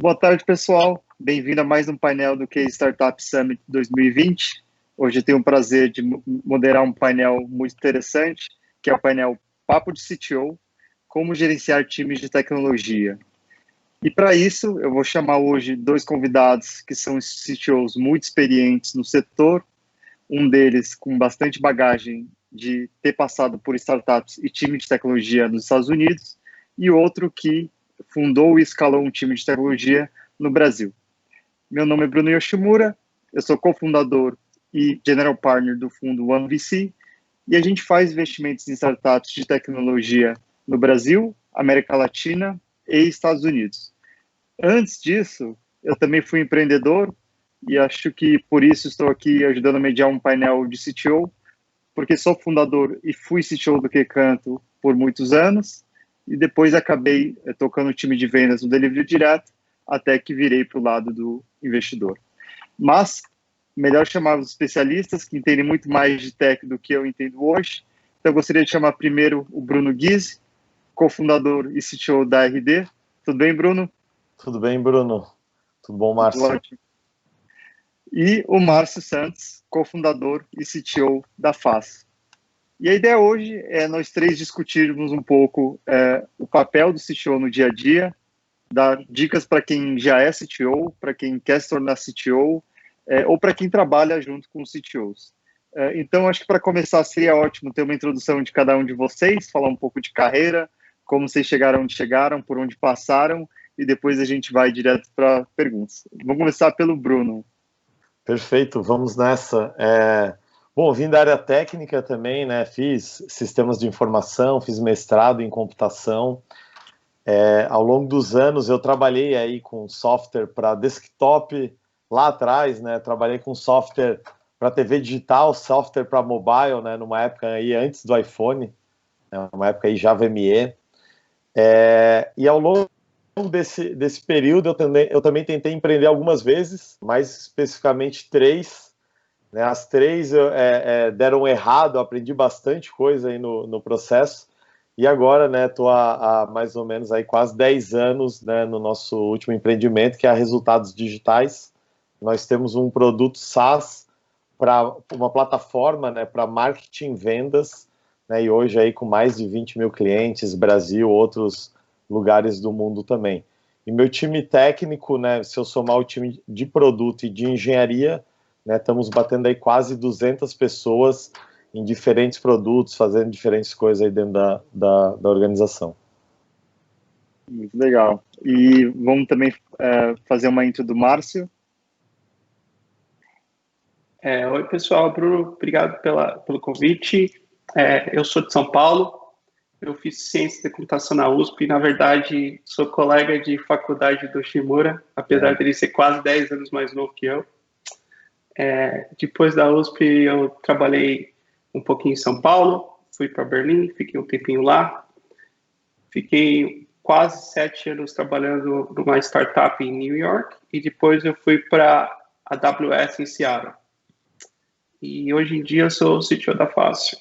Boa tarde, pessoal. Bem-vindo a mais um painel do Case Startup Summit 2020. Hoje eu tenho o prazer de moderar um painel muito interessante, que é o painel Papo de CTO, como gerenciar times de tecnologia. E para isso, eu vou chamar hoje dois convidados que são CTOs muito experientes no setor, um deles com bastante bagagem de ter passado por startups e time de tecnologia nos Estados Unidos, e outro que fundou e escalou um time de tecnologia no Brasil. Meu nome é Bruno Yoshimura, eu sou cofundador e general partner do fundo OneVC, e a gente faz investimentos em startups de tecnologia no Brasil, América Latina e Estados Unidos. Antes disso, eu também fui empreendedor e acho que por isso estou aqui ajudando a mediar um painel de CTO, porque sou fundador e fui CTO do QCanto por muitos anos e depois acabei tocando o time de vendas no Delivery Direto até que virei para o lado do investidor. Mas melhor chamar os especialistas que entendem muito mais de tech do que eu entendo hoje. Então eu gostaria de chamar primeiro o Bruno Guise, cofundador e CTO da RD. Tudo bem, Bruno? Tudo bem, Bruno? Tudo bom, Márcio? Tudo ótimo. E o Márcio Santos, cofundador e CTO da FAS. E a ideia hoje é nós três discutirmos um pouco o papel do CTO no dia a dia, dar dicas para quem já é CTO, para quem quer se tornar CTO, ou para quem trabalha junto com os CTOs. Então, acho que para começar seria ótimo ter uma introdução de cada um de vocês, falar um pouco de carreira, como vocês chegaram onde chegaram, por onde passaram, e depois a gente vai direto para perguntas. Vamos começar pelo Bruno. Perfeito, vamos nessa. Bom, vim da área técnica também, né? Fiz sistemas de informação, fiz mestrado em computação. Ao longo dos anos eu trabalhei aí com software para desktop lá atrás, né? Trabalhei com software para TV digital, software para mobile, né? Numa época aí antes do iPhone, né? Uma época aí Java ME. E ao longo desse período eu também tentei empreender algumas vezes, mais especificamente 3. Né? As 3 deram errado, eu aprendi bastante coisa aí no processo. E agora, né, estou há mais ou menos aí quase 10 anos, né, no nosso último empreendimento, que é a Resultados Digitais. Nós temos um produto SaaS para uma plataforma, né, para marketing e vendas, né, e hoje aí com mais de 20 mil clientes, Brasil, outros lugares do mundo também. E meu time técnico, né, se eu somar o time de produto e de engenharia, né, estamos batendo aí quase 200 pessoas em diferentes produtos, fazendo diferentes coisas aí dentro da organização. Muito legal. E vamos também fazer uma intro do Márcio. Oi, pessoal. Bruno, obrigado pelo convite. Eu sou de São Paulo. Eu fiz ciência da computação na USP e, na verdade, sou colega de faculdade do Shimura, apesar dele ser quase 10 anos mais novo que eu. Depois da USP, eu trabalhei um pouquinho em São Paulo, fui para Berlim, fiquei um tempinho lá. Fiquei quase 7 anos trabalhando numa startup em New York e depois eu fui para a AWS em Seattle. E hoje em dia eu sou o CTO da Fácil.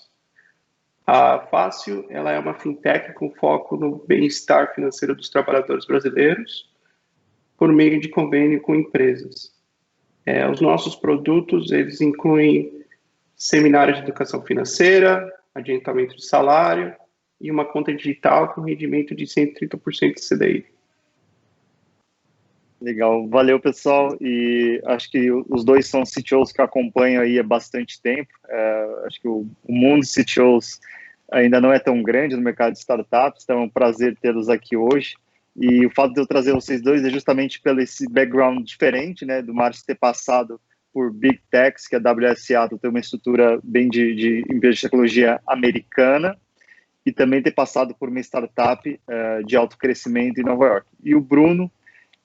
A Fácil, ela é uma fintech com foco no bem-estar financeiro dos trabalhadores brasileiros por meio de convênio com empresas. Os nossos produtos, eles incluem seminários de educação financeira, adiantamento de salário e uma conta digital com rendimento de 130% de CDI. Legal, valeu, pessoal, e acho que os dois são CTOs que eu acompanho aí há bastante tempo. Acho que o mundo de CTOs ainda não é tão grande no mercado de startups, então é um prazer tê-los aqui hoje. E o fato de eu trazer vocês dois é justamente pelo esse background diferente, né, do Márcio ter passado por Big Techs, que a AWS Seattle tem uma estrutura bem de empresa de tecnologia americana, e também ter passado por uma startup de alto crescimento em Nova York. E o Bruno,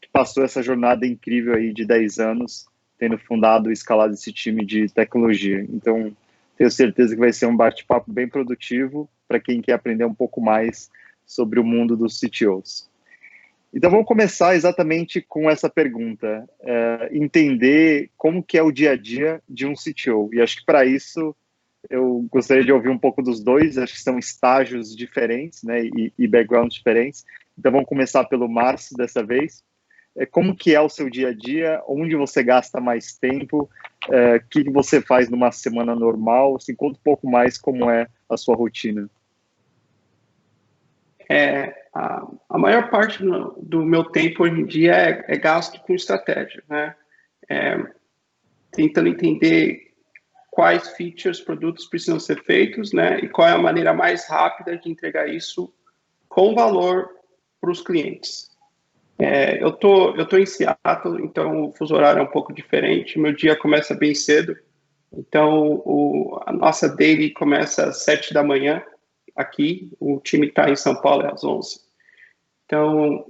que passou essa jornada incrível aí de 10 anos, tendo fundado e escalado esse time de tecnologia. Então, tenho certeza que vai ser um bate-papo bem produtivo para quem quer aprender um pouco mais sobre o mundo dos CTOs. Então, vamos começar exatamente com essa pergunta. Entender como que é o dia a dia de um CTO. E acho que para isso, eu gostaria de ouvir um pouco dos dois. Acho que são estágios diferentes, né, e backgrounds diferentes. Então, vamos começar pelo Márcio dessa vez. como que é o seu dia a dia, onde você gasta mais tempo, o que você faz numa semana normal, assim, conta um pouco mais como é a sua rotina. A maior parte do meu tempo hoje em dia é gasto com estratégia, né? Tentando entender quais features, produtos precisam ser feitos, né? E qual é a maneira mais rápida de entregar isso com valor para os clientes. Eu tô em Seattle, então o fuso horário é um pouco diferente. Meu dia começa bem cedo, então a nossa daily começa às 7 da manhã aqui. O time está em São Paulo às 11. Então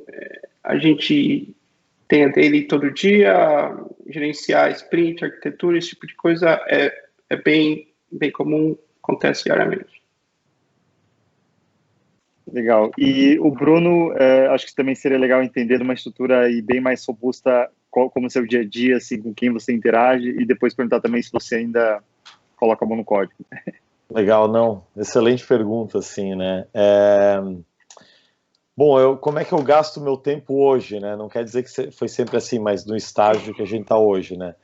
a gente tem a daily todo dia, gerenciar sprint, arquitetura, esse tipo de coisa é bem comum, acontece diariamente. Legal. E o Bruno, acho que também seria legal entender uma estrutura aí bem mais robusta, como é o seu dia a dia, assim, com quem você interage, e depois perguntar também se você ainda coloca a mão no código. Legal, não. Excelente pergunta, assim, né? Bom, como é que eu gasto meu tempo hoje, né? Não quer dizer que foi sempre assim, mas no estágio que a gente está hoje, né?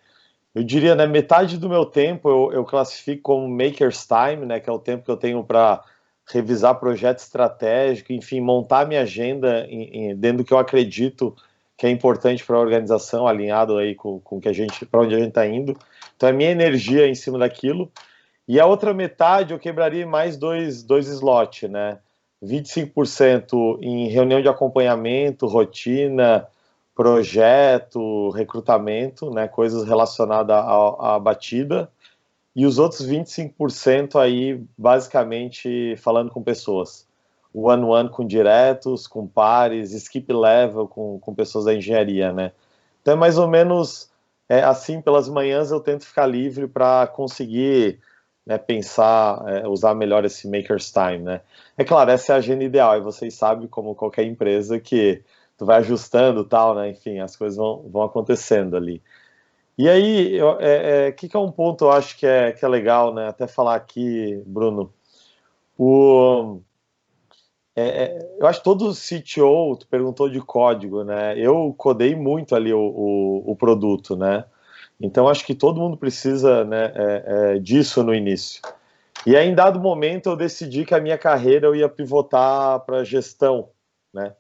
Eu diria, né, metade do meu tempo eu classifico como maker's time, né? Que é o tempo que eu tenho para revisar projeto estratégico, enfim, montar minha agenda dentro do que eu acredito que é importante para a organização, alinhado aí com que a gente, para onde a gente está indo. Então, é minha energia em cima daquilo. E a outra metade eu quebraria em mais dois slots, né? 25% em reunião de acompanhamento, rotina, projeto, recrutamento, né? Coisas relacionadas à batida. E os outros 25% aí, basicamente, falando com pessoas. One-on-one com diretos, com pares, skip level com pessoas da engenharia, né? Então, é mais ou menos assim, pelas manhãs eu tento ficar livre para conseguir, né, pensar, usar melhor esse maker's time, né? É claro, essa é a agenda ideal, e vocês sabem, como qualquer empresa, que tu vai ajustando tal, né? Enfim, as coisas vão acontecendo ali. E aí, que é um ponto eu acho que é legal, né? Até falar aqui, Bruno. Eu acho que todo CTO, tu perguntou de código, né? Eu codei muito ali o produto, né? Então, acho que todo mundo precisa, né, disso no início. E aí, em dado momento, eu decidi que a minha carreira eu ia pivotar para gestão, né?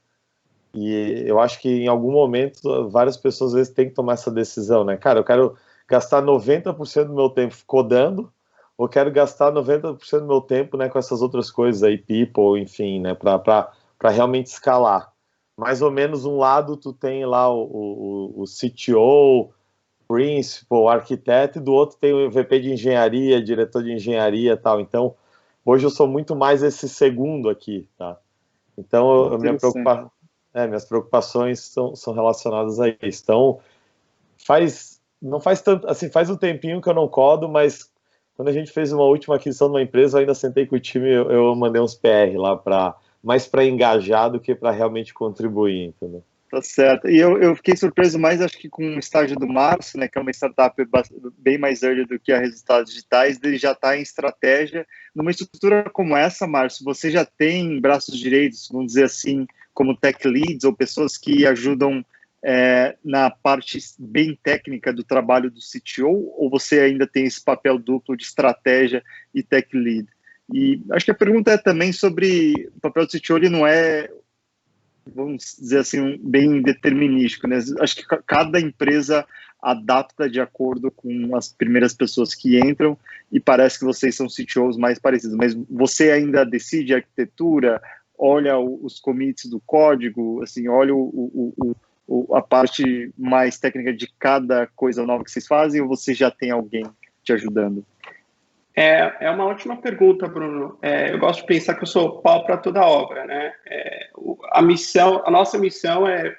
E eu acho que em algum momento várias pessoas às vezes têm que tomar essa decisão, né? Cara, eu quero gastar 90% do meu tempo codando, ou quero gastar 90% do meu tempo, né, com essas outras coisas aí, people, enfim, né, para realmente escalar. Mais ou menos um lado tu tem lá o CTO, principal, arquiteto, e do outro tem o VP de engenharia, diretor de engenharia e tal. Então, hoje eu sou muito mais esse segundo aqui, tá? Então, minhas preocupações são relacionadas a isso. Então, não faz tanto, assim, faz um tempinho que eu não codo, mas quando a gente fez uma última aquisição de uma empresa, eu ainda sentei com o time, eu mandei uns PR lá, mais para engajar do que para realmente contribuir, entendeu? Tá certo. E eu fiquei surpreso mais, acho que com o estágio do Márcio, né, que é uma startup bem mais early do que a Resultados Digitais, ele já está em estratégia. Numa estrutura como essa, Márcio, você já tem braços direitos, vamos dizer assim, como tech leads ou pessoas que ajudam na parte bem técnica do trabalho do CTO, ou você ainda tem esse papel duplo de estratégia e tech lead? E acho que a pergunta é também sobre o papel do CTO, ele não é, vamos dizer assim, bem determinístico, né? Acho que cada empresa adapta de acordo com as primeiras pessoas que entram, e parece que vocês são CTOs mais parecidos, mas você ainda decide a arquitetura, olha os commits do código, assim, olha a parte mais técnica de cada coisa nova que vocês fazem, ou você já tem alguém te ajudando? É uma ótima pergunta, Bruno. Eu gosto de pensar que eu sou pau para toda obra, né? A nossa missão é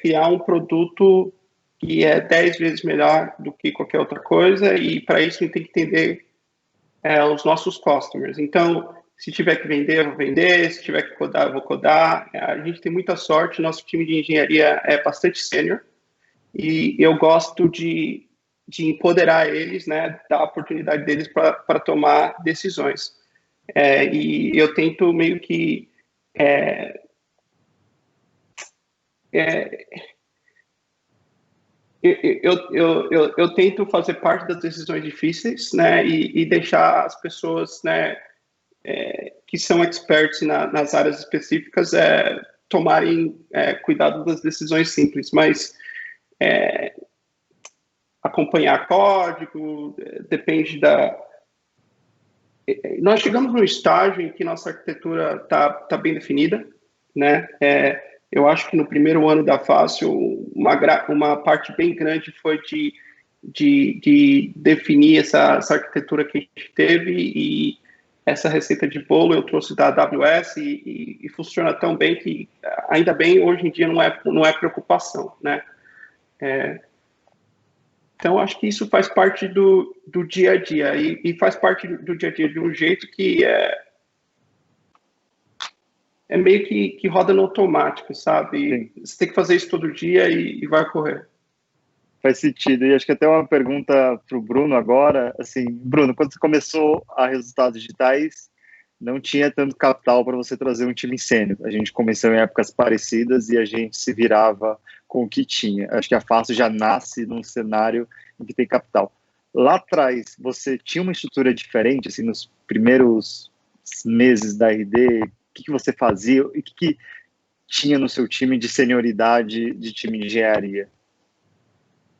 criar um produto que é 10 vezes melhor do que qualquer outra coisa, e para isso a gente tem que entender os nossos customers. Então, se tiver que vender, eu vou vender, se tiver que codar, eu vou codar. A gente tem muita sorte, nosso time de engenharia é bastante sênior, e eu gosto de empoderar eles, né, dar a oportunidade deles para tomar decisões. E eu tento meio que Eu tento fazer parte das decisões difíceis, né, e deixar as pessoas, né, que são experts nas áreas específicas tomarem cuidado das decisões simples, mas acompanhar código depende da... Nós chegamos num estágio em que nossa arquitetura tá bem definida, né? Eu acho que no primeiro ano da Fácil, uma parte bem grande foi de definir essa arquitetura que a gente teve, e essa receita de bolo eu trouxe da AWS e funciona tão bem que, ainda bem, hoje em dia não é preocupação, né? Então, acho que isso faz parte do dia a dia, e faz parte do dia a dia de um jeito que é meio que roda no automático, sabe? Sim. Você tem que fazer isso todo dia e vai correr. Faz sentido. E acho que até uma pergunta para o Bruno agora, assim, Bruno, quando você começou a Resultados Digitais, não tinha tanto capital para você trazer um time sênior. A gente começou em épocas parecidas e a gente se virava com o que tinha. Acho que a Fácil já nasce num cenário em que tem capital. Lá atrás, você tinha uma estrutura diferente, assim, nos primeiros meses da RD, o que você fazia e o que tinha no seu time de senioridade de time de engenharia?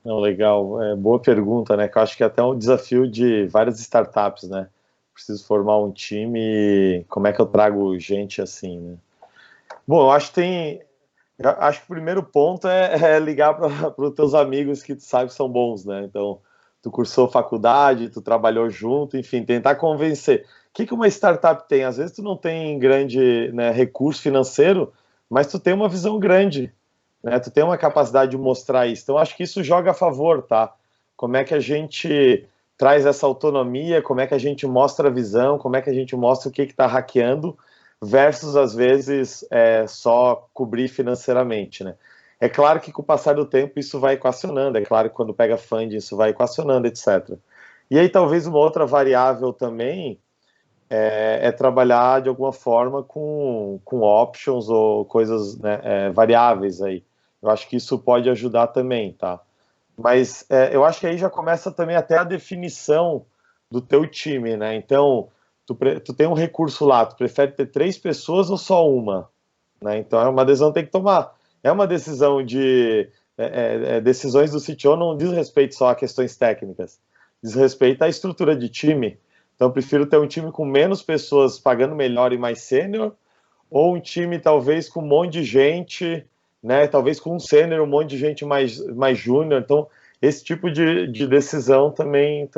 Não, legal, boa pergunta, né? Que eu acho que é até um desafio de várias startups, né? Preciso formar um time, como é que eu trago gente assim, né? Bom, eu acho que o primeiro ponto é ligar para os teus amigos que tu sabe que são bons, né? Então, tu cursou faculdade, tu trabalhou junto, enfim, tentar convencer. O que uma startup tem? Às vezes tu não tem grande, né, recurso financeiro, mas tu tem uma visão grande, né? Tu tem uma capacidade de mostrar isso. Então, acho que isso joga a favor, tá? Como é que a gente traz essa autonomia, como é que a gente mostra a visão, como é que a gente mostra o que está hackeando, versus, às vezes, só cobrir financeiramente, né? É claro que com o passar do tempo isso vai equacionando, é claro que quando pega funding isso vai equacionando, etc. E aí talvez uma outra variável também é trabalhar de alguma forma com options ou coisas, né, variáveis aí. Eu acho que isso pode ajudar também, tá? Mas eu acho que aí já começa também até a definição do teu time, né? Então, tu tem um recurso lá, tu prefere ter 3 pessoas ou só uma? Né? Então, é uma decisão que tem que tomar. É uma decisão decisões do CTO não diz respeito só a questões técnicas, diz respeito à estrutura de time. Então, eu prefiro ter um time com menos pessoas pagando melhor e mais sênior, ou um time talvez com um monte de gente, né? Talvez com um sênior, um monte de gente mais júnior. Então, esse tipo de decisão também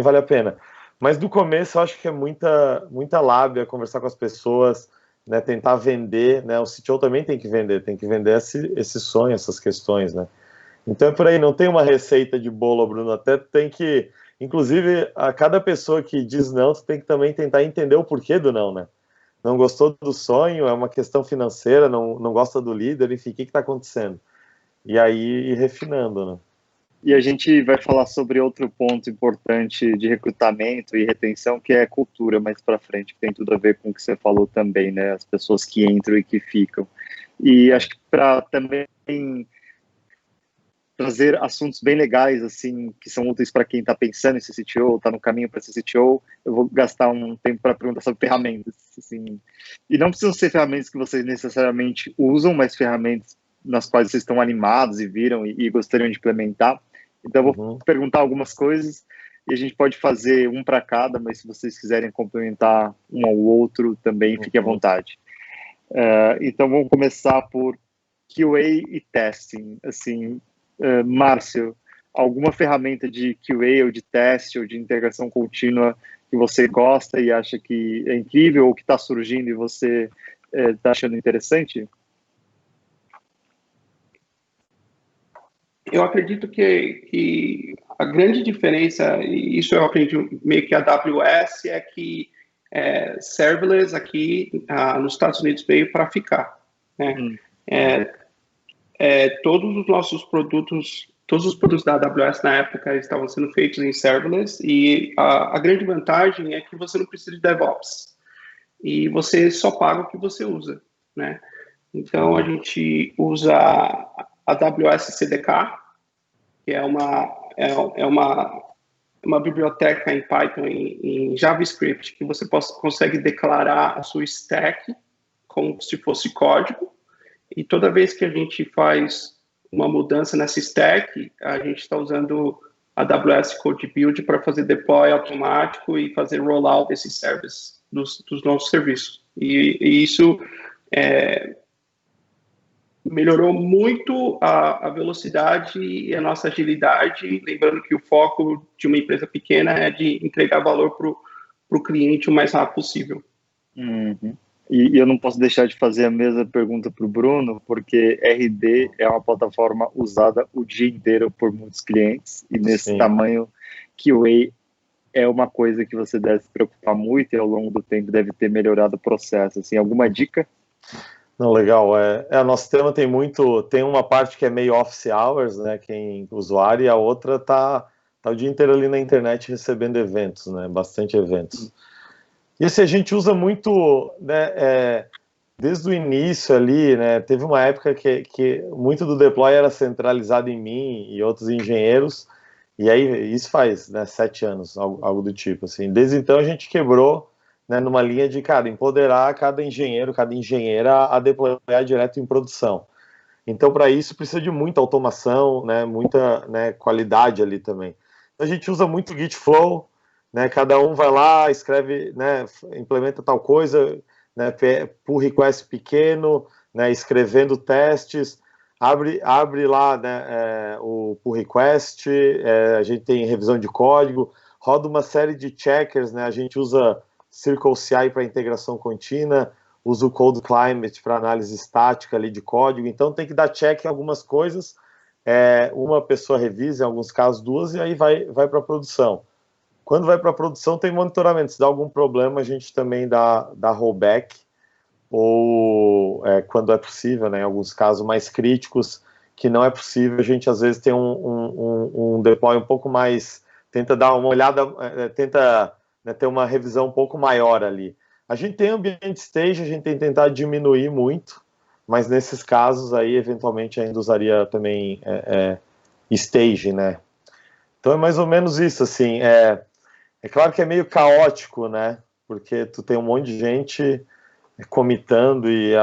vale a pena. Mas do começo eu acho que é muita lábia conversar com as pessoas, né? Tentar vender, né? O CTO também tem que vender esse sonho, essas questões, né? Então é por aí, não tem uma receita de bolo, Bruno, até tem que, inclusive, a cada pessoa que diz não, tu tem que também tentar entender o porquê do não, né? Não gostou do sonho, é uma questão financeira, não gosta do líder, enfim, o que está acontecendo? E aí ir refinando, né? E a gente vai falar sobre outro ponto importante de recrutamento e retenção, que é a cultura mais para frente, que tem tudo a ver com o que você falou também, né? As pessoas que entram e que ficam. E acho que para também trazer assuntos bem legais, assim, que são úteis para quem está pensando em ser CTO, está no caminho para ser CTO, eu vou gastar um tempo para perguntar sobre ferramentas, assim. E não precisam ser ferramentas que vocês necessariamente usam, mas ferramentas nas quais vocês estão animados e viram e gostariam de implementar. Então, eu vou perguntar algumas coisas e a gente pode fazer um para cada, mas se vocês quiserem complementar um ao outro, também fique à vontade. Então, vamos começar por QA e testing. Assim, Márcio, alguma ferramenta de QA ou de teste ou de integração contínua que você gosta e acha que é incrível ou que está surgindo e você está achando interessante? Eu acredito que a grande diferença, e isso eu aprendi meio que a AWS, é que serverless aqui nos Estados Unidos veio para ficar, né? Todos os nossos produtos, todos os produtos da AWS na época estavam sendo feitos em serverless, e a grande vantagem é que você não precisa de DevOps e você só paga o que você usa, né? Então a gente usa a AWS CDK, que é uma biblioteca em Python, em JavaScript, que você consegue declarar a sua stack como se fosse código, e toda vez que a gente faz uma mudança nessa stack, a gente está usando a AWS Code Build para fazer deploy automático e fazer rollout desses services, dos nossos serviços. E isso melhorou muito a velocidade e a nossa agilidade, lembrando que o foco de uma empresa pequena é de entregar valor para o cliente o mais rápido possível. Uhum. E eu não posso deixar de fazer a mesma pergunta para o Bruno, porque RD é uma plataforma usada o dia inteiro por muitos clientes, e nesse Sim. tamanho, QA é uma coisa que você deve se preocupar muito e ao longo do tempo deve ter melhorado o processo. Assim, alguma dica? Não, legal. Nosso tema tem uma parte que é meio office hours, né, quem usuário, e a outra tá o dia inteiro ali na internet recebendo eventos, né, bastante eventos. E assim, a gente usa muito, né, desde o início ali, né, teve uma época que muito do deploy era centralizado em mim e outros engenheiros, e aí isso faz, né, 7 anos, algo do tipo, assim. Desde então a gente quebrou, né, numa linha de, cara, empoderar cada engenheiro, cada engenheira a deployar direto em produção. Então, para isso, precisa de muita automação, né, muita, né, qualidade ali também. Então, a gente usa muito Git Flow, né, cada um vai lá, escreve, né, implementa tal coisa, né, pull request pequeno, né, escrevendo testes, abre lá, né, o pull request, a gente tem revisão de código, roda uma série de checkers, né, a gente usa Circle CI para integração contínua, usa o Code Climate para análise estática ali de código, então tem que dar check em algumas coisas, uma pessoa revisa, em alguns casos 2, e aí vai para a produção. Quando vai para a produção tem monitoramento, se dá algum problema a gente também dá rollback, ou quando é possível, né, em alguns casos mais críticos, que não é possível, a gente às vezes tem um deploy um pouco mais, tenta dar uma olhada, tenta, né, ter uma revisão um pouco maior ali. A gente tem ambiente stage, a gente tem tentado diminuir muito, mas nesses casos aí, eventualmente, ainda usaria também stage, né? Então é mais ou menos isso, assim, é claro que é meio caótico, né? Porque tu tem um monte de gente comitando e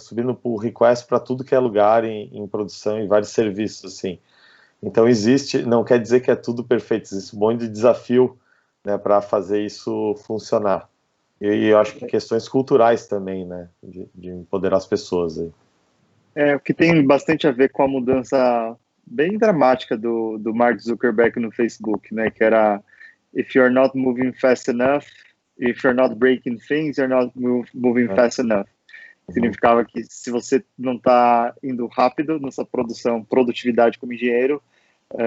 subindo pull request para tudo que é lugar em produção, em vários serviços, assim. Então existe, não quer dizer que é tudo perfeito, existe um monte de desafio, né, para fazer isso funcionar. E eu acho que questões culturais também, né, de empoderar as pessoas aí. O que tem bastante a ver com a mudança bem dramática do Mark Zuckerberg no Facebook, né, que era if you're not moving fast enough, if you're not breaking things, you're not moving fast enough. Significava que se você não está indo rápido nessa produtividade como engenheiro,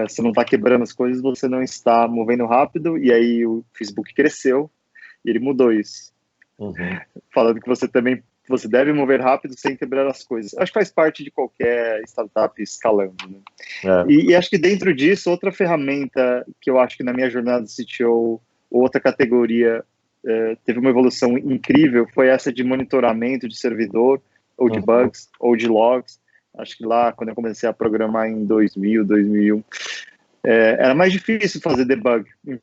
você não está quebrando as coisas, você não está movendo rápido, e aí o Facebook cresceu e ele mudou isso. Falando que você deve mover rápido sem quebrar as coisas. Acho que faz parte de qualquer startup escalando, né? E acho que dentro disso, outra ferramenta que eu acho que na minha jornada de CTO, outra categoria, teve uma evolução incrível, foi essa de monitoramento de servidor, ou de bugs, ou de logs. Acho que lá, quando eu comecei a programar em 2000, 2001, era mais difícil fazer debug em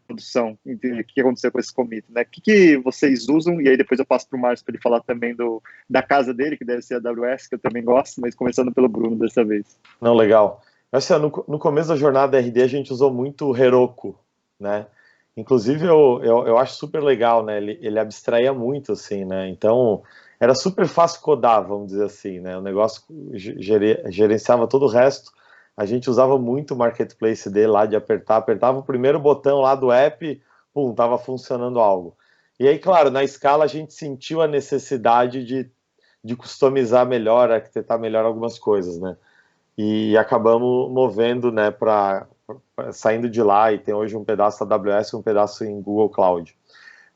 produção, entender o que aconteceu com esse commit, né? O que vocês usam? E aí depois eu passo para o Márcio para ele falar também da casa dele, que deve ser a AWS, que eu também gosto, mas começando pelo Bruno dessa vez. Não, legal. Assim, no começo da jornada RD a gente usou muito Heroku, né? Inclusive eu acho super legal, né? Ele abstraía muito, assim, né? Então era super fácil codar, vamos dizer assim, né? O negócio gerenciava todo o resto. A gente usava muito o marketplace dele lá de apertava o primeiro botão lá do app, pum, tava funcionando algo. E aí, claro, na escala a gente sentiu a necessidade de customizar melhor, arquitetar melhor algumas coisas, né? E acabamos movendo, né, saindo de lá, e tem hoje um pedaço da AWS e um pedaço em Google Cloud.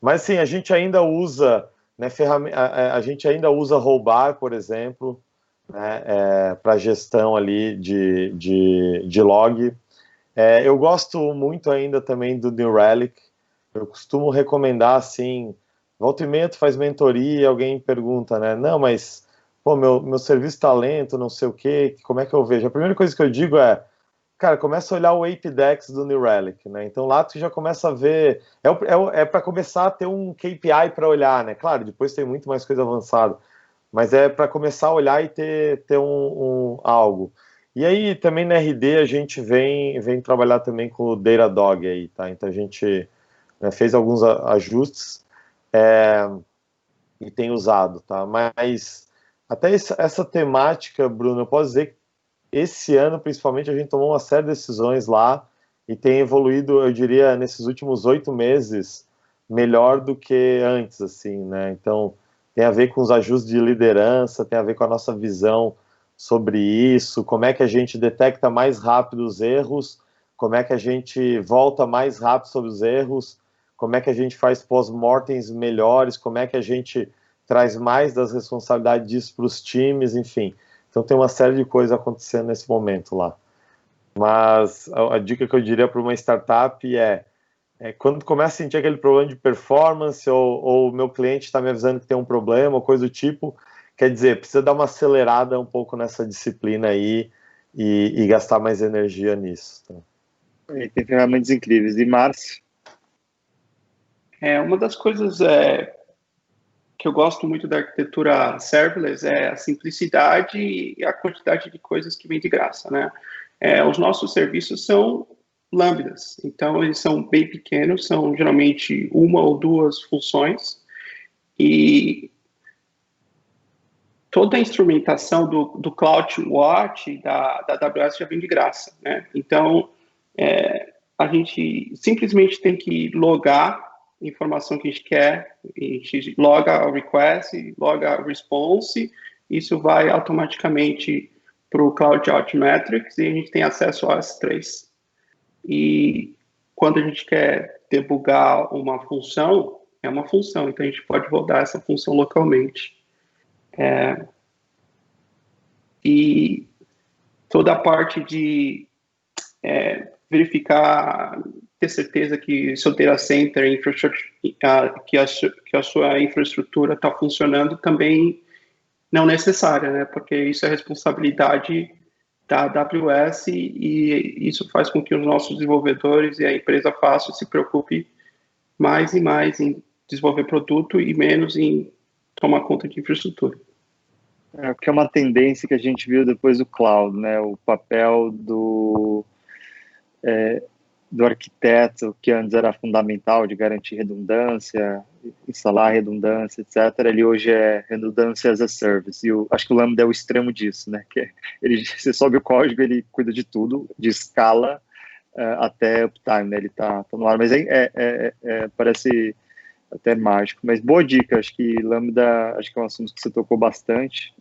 Mas sim, a gente ainda usa, né, a gente ainda usa Rollbar, por exemplo, né, para gestão ali de log. Eu gosto muito ainda também do New Relic. Eu costumo recomendar, assim, volta e meia tu faz mentoria e alguém pergunta, né, não, mas pô, meu serviço tá lento, não sei o quê, como é que eu vejo? A primeira coisa que eu digo é, cara, começa a olhar o APDEX do New Relic, né? Então lá tu já começa a ver, é para começar a ter um KPI para olhar, né? Claro, depois tem muito mais coisa avançada, mas é para começar a olhar e ter algo. E aí também na RD a gente vem trabalhar também com o Datadog aí, tá? Então a gente, né, fez alguns ajustes, e tem usado, tá? Mas até essa temática, Bruno, eu posso dizer que esse ano, principalmente, a gente tomou uma série de decisões lá e tem evoluído, eu diria, nesses últimos 8 meses, melhor do que antes, assim, né? Então, tem a ver com os ajustes de liderança, tem a ver com a nossa visão sobre isso, como é que a gente detecta mais rápido os erros, como é que a gente volta mais rápido sobre os erros, como é que a gente faz pós-mortems melhores, como é que a gente traz mais das responsabilidades disso para os times, enfim. Então tem uma série de coisas acontecendo nesse momento lá. Mas a dica que eu diria para uma startup é quando começa a sentir aquele problema de performance ou o meu cliente está me avisando que tem um problema, ou coisa do tipo, quer dizer, precisa dar uma acelerada um pouco nessa disciplina aí e gastar mais energia nisso. Tá? Tem ferramentas incríveis. E Márcio? Uma das coisas que eu gosto muito da arquitetura serverless é a simplicidade e a quantidade de coisas que vem de graça, né? Os nossos serviços são lambdas, então eles são bem pequenos, são geralmente uma ou duas funções, e toda a instrumentação do CloudWatch, da AWS já vem de graça, né? Então, a gente simplesmente tem que logar a informação que a gente quer, a gente loga o request, loga o response, isso vai automaticamente para o CloudWatch Metrics e a gente tem acesso a S3. E quando a gente quer debugar uma função, é uma função, então a gente pode rodar essa função localmente. E toda a parte de verificar, ter certeza que seu data center, que a sua infraestrutura está funcionando, também não necessária, né? Porque isso é responsabilidade da AWS e isso faz com que os nossos desenvolvedores e a empresa fácil se preocupe mais e mais em desenvolver produto e menos em tomar conta de infraestrutura. Que é uma tendência que a gente viu depois do cloud, né? O papel do arquiteto, que antes era fundamental, de garantir redundância, instalar redundância, etc. Ele hoje é redundância as a service. E acho que o Lambda é o extremo disso, né? Que você sobe o código, ele cuida de tudo, de escala até uptime, né? Ele tá no ar. Mas parece até mágico. Mas boa dica, acho que Lambda, acho que é um assunto que você tocou bastante,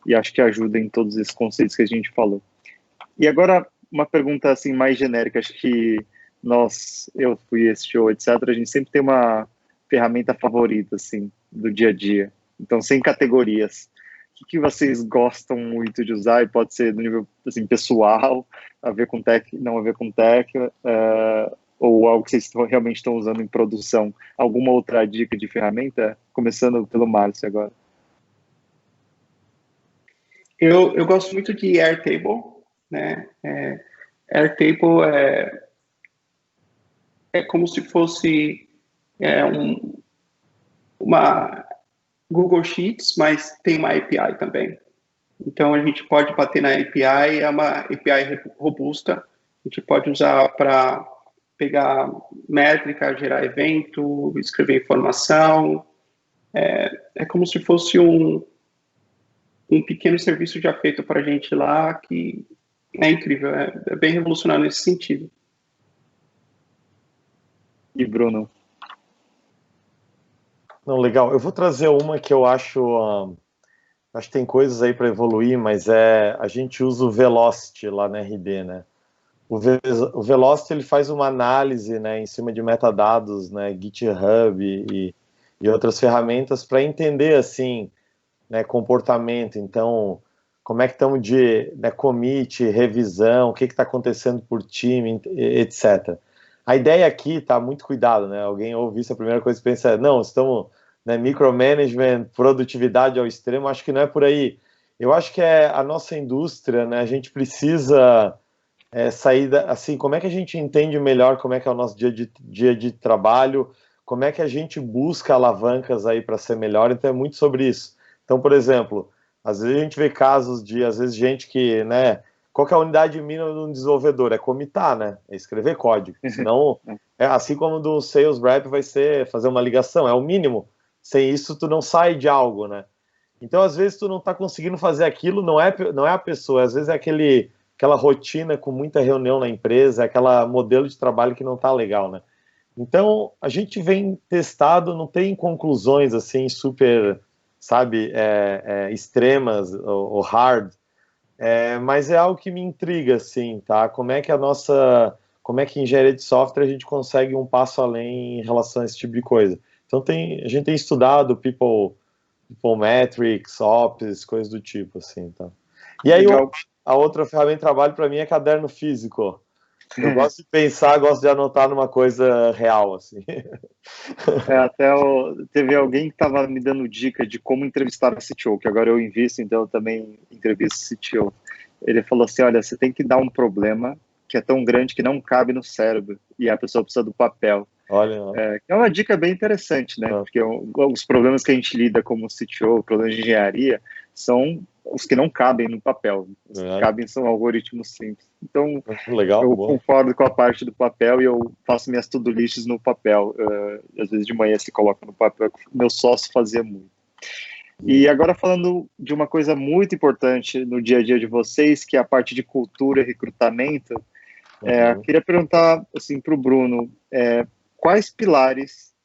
e acho que ajuda em todos esses conceitos que a gente falou. E agora, uma pergunta assim mais genérica, acho que eu fui esse show, etc., a gente sempre tem uma ferramenta favorita, assim, do dia a dia. Então, sem categorias. O que vocês gostam muito de usar? E pode ser do nível, assim, pessoal, a ver com tech, não a ver com tech, ou algo que vocês realmente estão usando em produção. Alguma outra dica de ferramenta? Começando pelo Márcio agora. Eu gosto muito de Airtable, né? Airtable é como se fosse uma Google Sheets, mas tem uma API também. Então, a gente pode bater na API, é uma API robusta, a gente pode usar para pegar métrica, gerar evento, escrever informação. É como se fosse um pequeno serviço já feito para a gente lá, que é incrível, é bem revolucionário nesse sentido. E Bruno? Não, legal. Eu vou trazer uma que eu acho que tem coisas aí para evoluir, mas a gente usa o Velocity lá na RD, né? O Velocity ele faz uma análise, né, em cima de metadados, né, GitHub e outras ferramentas para entender assim, né, comportamento. Então, como é que estamos de, né, commit, revisão, o que está acontecendo por time, etc. A ideia aqui tá muito cuidado, né? Alguém ouve isso, a primeira coisa que pensa é, não, estamos né, micromanagement, produtividade ao extremo, acho que não é por aí. Eu acho que é a nossa indústria, né, a gente precisa sair, assim, como é que a gente entende melhor como é que é o nosso dia de trabalho, como é que a gente busca alavancas aí para ser melhor, então é muito sobre isso. Então, por exemplo, às vezes a gente vê casos de, às vezes, gente que, né, qual que é a unidade mínima de um desenvolvedor? É comitar, né? É escrever código. Senão, assim como do sales rep vai ser fazer uma ligação, é o mínimo. Sem isso, tu não sai de algo, né? Então, às vezes, tu não tá conseguindo fazer aquilo, não é a pessoa, às vezes é aquela rotina com muita reunião na empresa, aquela modelo de trabalho que não tá legal, né? Então, a gente vem testado, não tem conclusões, assim, super, sabe, extremas ou hard, mas é algo que me intriga, assim, tá? Como é que em engenharia de software a gente consegue um passo além em relação a esse tipo de coisa? Então, a gente tem estudado people metrics, ops, coisas do tipo, assim, tá? E aí, Legal. a outra ferramenta de trabalho para mim é caderno físico. Eu gosto de pensar, gosto de anotar numa coisa real, assim. Teve alguém que estava me dando dica de como entrevistar a CTO, que agora eu invisto, então eu também entrevisto CTO. Ele falou assim, olha, você tem que dar um problema que é tão grande que não cabe no cérebro, e a pessoa precisa do papel. Olha, É uma dica bem interessante, né? Porque os problemas que a gente lida como CTO, problemas de engenharia, são os que não cabem no papel. Os que cabem são algoritmos simples. Então, legal, eu bom. concordo com a parte do papel e eu faço minhas to-do lists no papel. Às vezes de manhã se coloca no papel, meu sócio fazia muito. E agora falando de uma coisa muito importante no dia a dia de vocês, que é a parte de cultura e recrutamento, queria perguntar assim, para o Bruno, quais pilares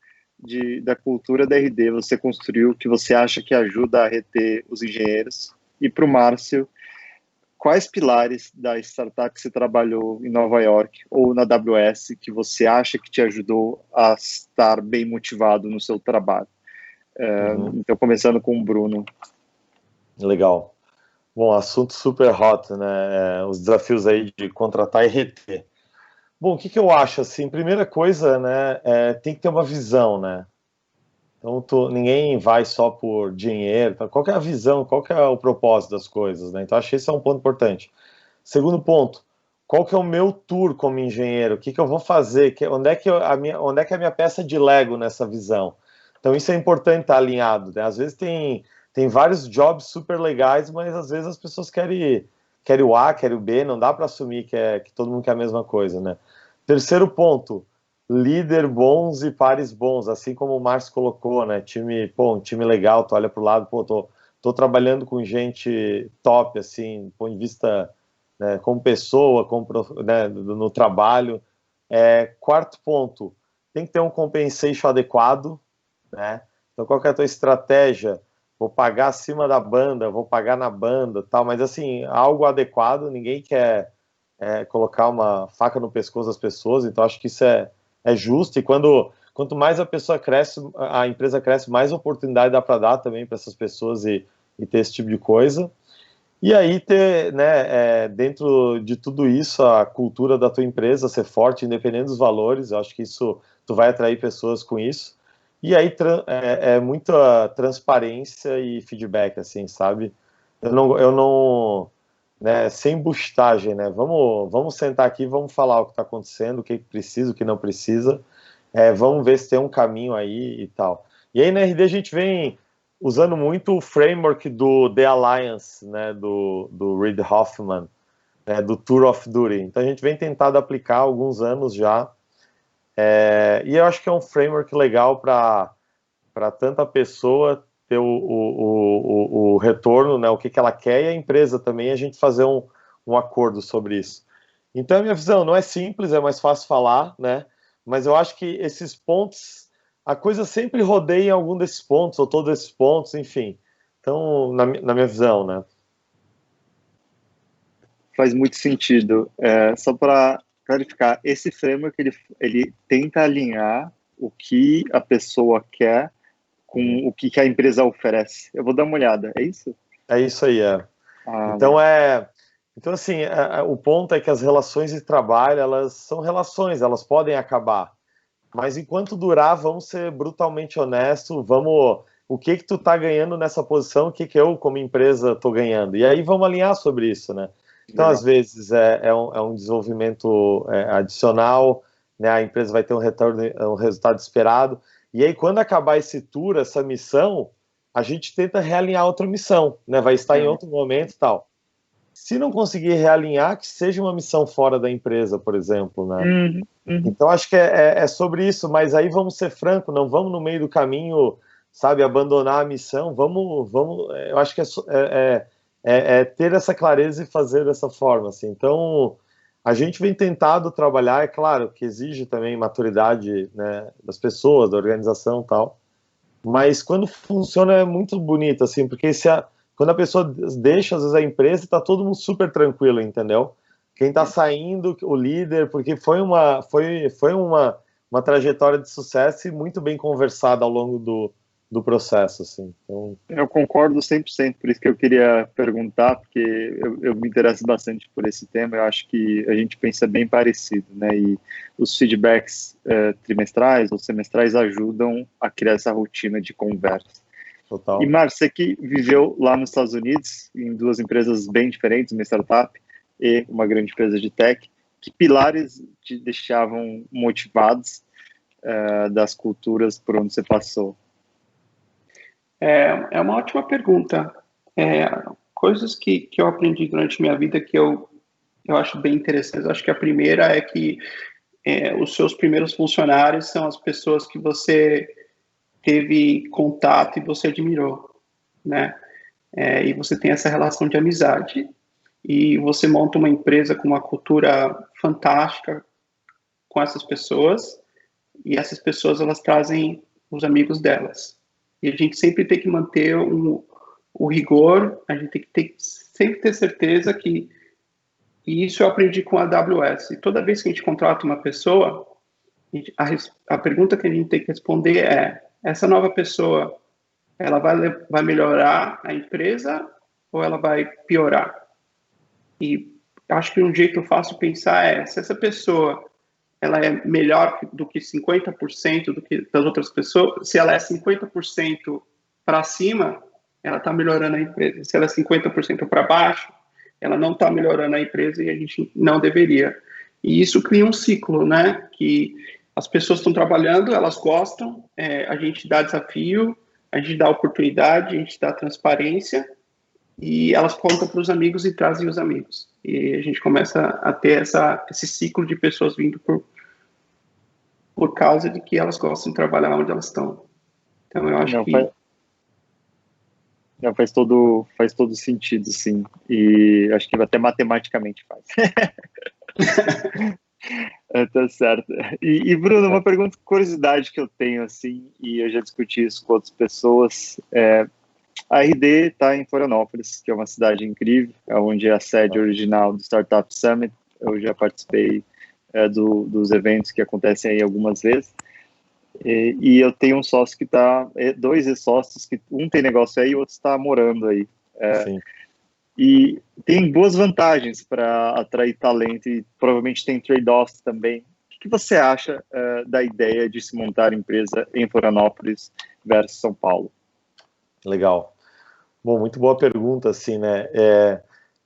da cultura da RD você construiu que você acha que ajuda a reter os engenheiros? E para o Márcio, quais pilares da startup que você trabalhou em Nova York ou na AWS que você acha que te ajudou a estar bem motivado no seu trabalho? Então, começando com o Bruno. Legal. Bom, assunto super hot, né? Os desafios aí de contratar e reter. Bom, o que eu acho, assim, primeira coisa, né, tem que ter uma visão, né? Então, ninguém vai só por dinheiro, tá? Qual que é a visão, qual que é o propósito das coisas, né? Então, acho que esse é um ponto importante. Segundo ponto, qual que é o meu tour como engenheiro? O que eu vou fazer? Onde é que é a minha peça de Lego nessa visão? Então, isso é importante estar alinhado, né? Às vezes tem vários jobs super legais, mas às vezes as pessoas querem o A, querem o B, não dá para assumir que todo mundo quer a mesma coisa, né? Terceiro ponto, líder bons e pares bons, assim como o Márcio colocou, né? Um time legal, tu olha pro lado, tô trabalhando com gente top, assim, do ponto de vista, né, como pessoa, né, no trabalho. Quarto ponto, tem que ter um compensation adequado, né? Então, qual que é a tua estratégia? Vou pagar acima da banda, vou pagar na banda, tal, mas assim, algo adequado, ninguém quer colocar uma faca no pescoço das pessoas, então acho que isso é justo, e quanto mais a pessoa cresce, a empresa cresce, mais oportunidade dá para dar também para essas pessoas e ter esse tipo de coisa. E aí ter, né, dentro de tudo isso, a cultura da tua empresa ser forte, independente dos valores, eu acho que isso, tu vai atrair pessoas com isso. E aí muita transparência e feedback, assim, sabe? Eu não, né, sem bustagem, né? Vamos sentar aqui, vamos falar o que está acontecendo, o que precisa, o que não precisa. Vamos ver se tem um caminho aí e tal. E aí na RD a gente vem usando muito o framework do The Alliance, né, do Reid Hoffman, né, do Tour of Duty. Então a gente vem tentando aplicar há alguns anos já. E eu acho que é um framework legal para tanta pessoa ter o retorno, né, o que ela quer, e a empresa também, a gente fazer um acordo sobre isso. Então, a minha visão não é simples, é mais fácil falar, né, mas eu acho que esses pontos, a coisa sempre rodeia em algum desses pontos, ou todos esses pontos, enfim. Então, na minha visão, né. Faz muito sentido. Só para clarificar, esse framework, ele tenta alinhar o que a pessoa quer com o que a empresa oferece. Eu vou dar uma olhada, é isso? É isso aí, Então, então assim, o ponto é que as relações de trabalho, elas são relações, elas podem acabar. mas enquanto durar, vamos ser brutalmente honestos, vamos... O que tu tá ganhando nessa posição, o que eu, como empresa, tô ganhando? E aí vamos alinhar sobre isso, né? Então, Legal. às vezes, é um desenvolvimento adicional, né? A empresa vai ter um retorno, um resultado esperado, e aí, quando acabar esse tour, essa missão, a gente tenta realinhar outra missão, né? Vai estar em outro momento e tal. Se não conseguir realinhar, que seja uma missão fora da empresa, por exemplo, né? Uhum. Então, acho que é sobre isso, mas aí vamos ser francos, não vamos no meio do caminho, sabe, abandonar a missão, eu acho que é ter essa clareza e fazer dessa forma, assim. Então, a gente vem tentado trabalhar, é claro, que exige também maturidade, né, das pessoas, da organização e tal, mas quando funciona é muito bonito, assim, porque quando a pessoa deixa, às vezes, a empresa, tá todo mundo super tranquilo, entendeu? Quem está saindo, o líder, porque foi uma trajetória de sucesso e muito bem conversada ao longo do processo, assim. Então... Eu concordo 100%, por isso que eu queria perguntar, porque eu me interesso bastante por esse tema, eu acho que a gente pensa bem parecido, né, e os feedbacks trimestrais ou semestrais ajudam a criar essa rotina de conversa. Total. E, Márcio, você que viveu lá nos Estados Unidos, em duas empresas bem diferentes, uma startup e uma grande empresa de tech, que pilares te deixavam motivados das culturas por onde você passou? É uma ótima pergunta. Coisas que eu aprendi durante minha vida que eu acho bem interessantes. Acho que a primeira é que os seus primeiros funcionários são as pessoas que você teve contato e você admirou, né? E você tem essa relação de amizade e você monta uma empresa com uma cultura fantástica com essas pessoas e essas pessoas elas trazem os amigos delas. E a gente sempre tem que manter o rigor, a gente tem que sempre ter certeza que, e isso eu aprendi com a AWS, e toda vez que a gente contrata uma pessoa, a pergunta que a gente tem que responder é, essa nova pessoa, ela vai melhorar a empresa ou ela vai piorar? E acho que um jeito fácil de pensar é, se essa pessoa ela é melhor do que 50% do que das outras pessoas, se ela é 50% para cima, ela está melhorando a empresa. Se ela é 50% para baixo, ela não está melhorando a empresa e a gente não deveria. E isso cria um ciclo, né? Que as pessoas estão trabalhando, elas gostam, a gente dá desafio, a gente dá oportunidade, a gente dá transparência e elas contam para os amigos e trazem os amigos. E a gente começa a ter esse ciclo de pessoas vindo por causa de que elas gostam de trabalhar onde elas estão. Então, eu acho Não, que... faz todo sentido, sim. E acho que até matematicamente faz. Tá certo. E Bruno, uma pergunta, curiosidade que eu tenho, assim, e eu já discuti isso com outras pessoas, a RD está em Florianópolis, que é uma cidade incrível, onde é a sede original do Startup Summit. Eu já participei dos eventos que acontecem aí algumas vezes. E eu tenho um sócio que está, dois sócios, que um tem negócio aí e o outro está morando aí. Sim. E tem duas vantagens para atrair talento e provavelmente tem trade-offs também. O que você acha da ideia de se montar empresa em Florianópolis versus São Paulo? Legal. Bom, muito boa pergunta, assim, né?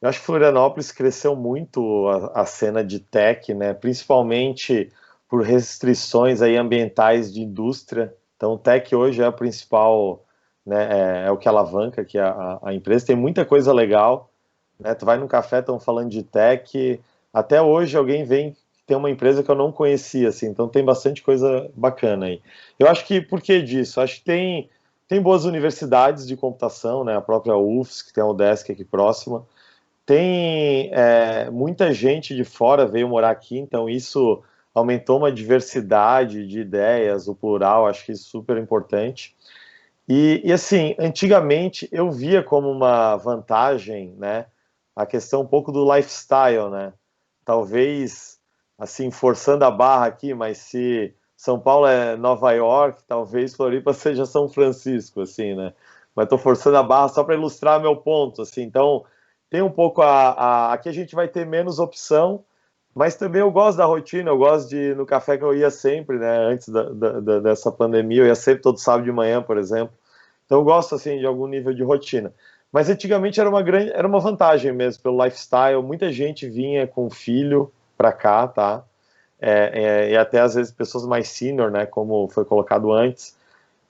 Eu acho que Florianópolis cresceu muito a cena de tech, né? Principalmente por restrições aí ambientais de indústria. Então, o tech hoje é a principal, né? É o que alavanca que a empresa. Tem muita coisa legal, né? Tu vai no café, estão falando de tech. Até hoje alguém vem tem uma empresa que eu não conhecia, assim. Então, tem bastante coisa bacana aí. Eu acho que por que disso? Acho que tem boas universidades de computação, né? A própria UFS, que tem a UDESC aqui próxima. Tem muita gente de fora veio morar aqui, então isso aumentou uma diversidade de ideias, o plural, acho que isso é super importante. E assim, antigamente eu via como uma vantagem, né? A questão um pouco do lifestyle, né? Talvez, assim, forçando a barra aqui, mas se São Paulo é Nova York, talvez Floripa seja São Francisco, assim, né? Mas estou forçando a barra só para ilustrar meu ponto, assim. Então, tem um pouco aqui a gente vai ter menos opção, Mas também eu gosto da rotina, eu gosto de ir no café que eu ia sempre, né? Antes dessa pandemia, eu ia sempre todo sábado de manhã, por exemplo. Então eu gosto, assim, de algum nível de rotina. Mas antigamente era uma vantagem mesmo, pelo lifestyle. Muita gente vinha com filho para cá, tá? E até às vezes pessoas mais senior, né? Como foi colocado antes.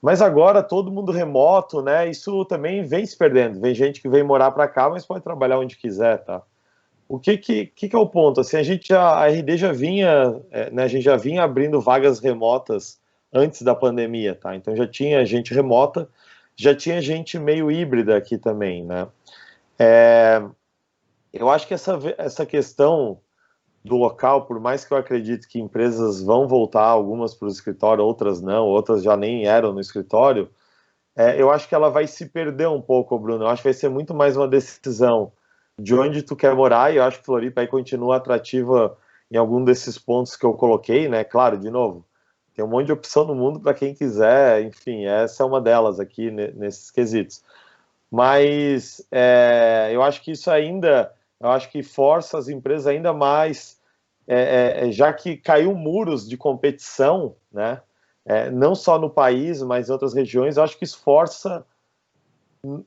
Mas agora todo mundo remoto, né? Isso também vem se perdendo. Vem gente que vem morar para cá, mas pode trabalhar onde quiser, tá? O que é o ponto? Assim, a RD já vinha, né, a gente já vinha abrindo vagas remotas antes da pandemia, tá? Então já tinha gente remota, já tinha gente meio híbrida aqui também, né? Eu acho que essa questão do local, por mais que eu acredite que empresas vão voltar, algumas para o escritório, outras não, outras já nem eram no escritório, eu acho que ela vai se perder um pouco, Bruno. Eu acho que vai ser muito mais uma decisão de onde tu quer morar, e eu acho que Floripa aí continua atrativa em algum desses pontos que eu coloquei, né? Claro, de novo, tem um monte de opção no mundo para quem quiser, enfim, essa é uma delas aqui nesses quesitos. Mas eu acho que isso ainda, eu acho que força as empresas ainda mais, já que caiu muros de competição, né? Não só no país, mas em outras regiões, eu acho que isso força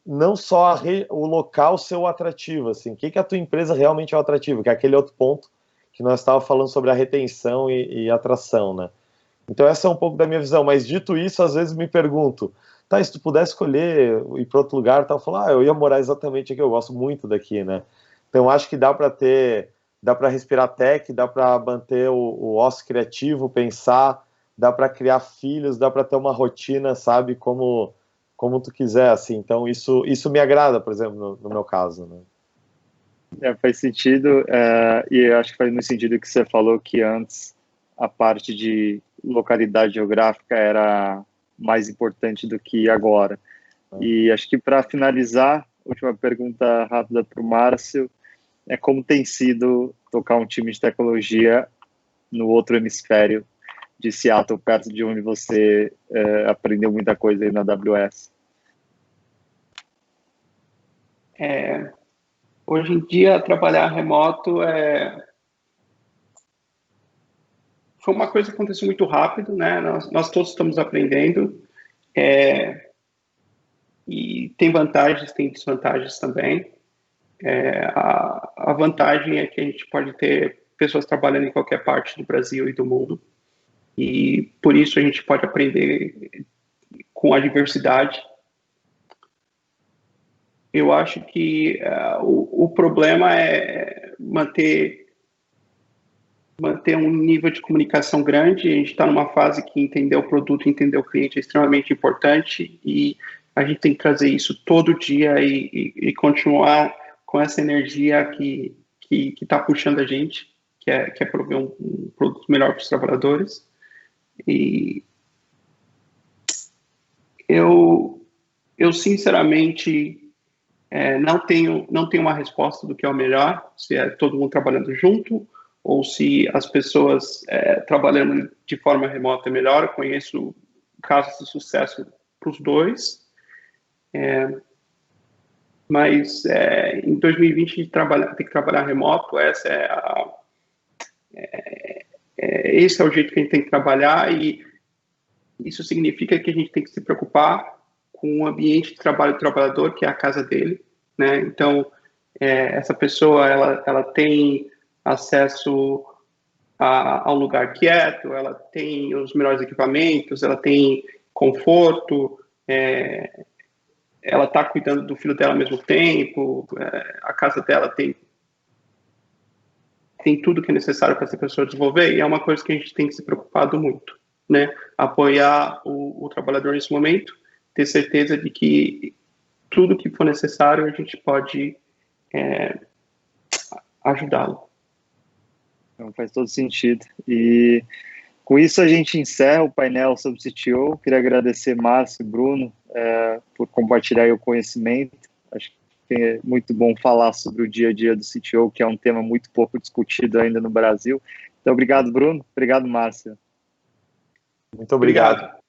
não só o local ser o atrativo, assim, o que a tua empresa realmente é o atrativo, que é aquele outro ponto que nós estávamos falando sobre a retenção e atração, né? Então essa é um pouco da minha visão, mas dito isso, às vezes me pergunto, tá, se tu pudesse escolher ir para outro lugar, tá, eu falo, eu ia morar exatamente aqui, eu gosto muito daqui, né? Então acho que dá para respirar tech, dá para manter o ócio criativo, pensar, dá para criar filhos, dá para ter uma rotina, sabe, como tu quiser, assim. Então isso me agrada, por exemplo, no meu caso, né? Faz sentido, e eu acho que faz muito sentido o que você falou, que antes a parte de localidade geográfica era mais importante do que agora. E acho que para finalizar, última pergunta rápida para o Márcio, como tem sido tocar um time de tecnologia no outro hemisfério de Seattle, perto de onde você aprendeu muita coisa aí na AWS? Hoje em dia, trabalhar remoto foi uma coisa que aconteceu muito rápido, né? Nós todos estamos aprendendo, e tem vantagens, tem desvantagens também. A vantagem é que a gente pode ter pessoas trabalhando em qualquer parte do Brasil e do mundo, e por isso a gente pode aprender com a diversidade. Eu acho que o problema é manter um nível de comunicação grande. A gente está numa fase que entender o produto, entender o cliente é extremamente importante, e a gente tem que trazer isso todo dia e continuar com essa energia que está puxando a gente, que é prover um produto melhor para os trabalhadores. E eu sinceramente não tenho uma resposta do que é o melhor, se é todo mundo trabalhando junto ou se as pessoas trabalhando de forma remota é melhor. Eu conheço casos de sucesso para os dois, mas em 2020 a gente tem que trabalhar remoto. Esse é o jeito que a gente tem que trabalhar, e isso significa que a gente tem que se preocupar com o ambiente de trabalho do trabalhador, que é a casa dele, né? Então, essa pessoa, ela tem acesso a um lugar quieto, ela tem os melhores equipamentos, ela tem conforto, ela está cuidando do filho dela ao mesmo tempo, a casa dela tem tudo que é necessário para essa pessoa desenvolver, e é uma coisa que a gente tem que se preocupar muito, né? Apoiar o trabalhador nesse momento, ter certeza de que tudo que for necessário a gente pode ajudá-lo. Então, faz todo sentido. E com isso a gente encerra o painel sobre o CTO. Queria agradecer Márcio e Bruno por compartilhar o conhecimento. Acho que é muito bom falar sobre o dia a dia do CTO, que é um tema muito pouco discutido ainda no Brasil. Então, obrigado, Bruno. Obrigado, Márcio. Muito obrigado.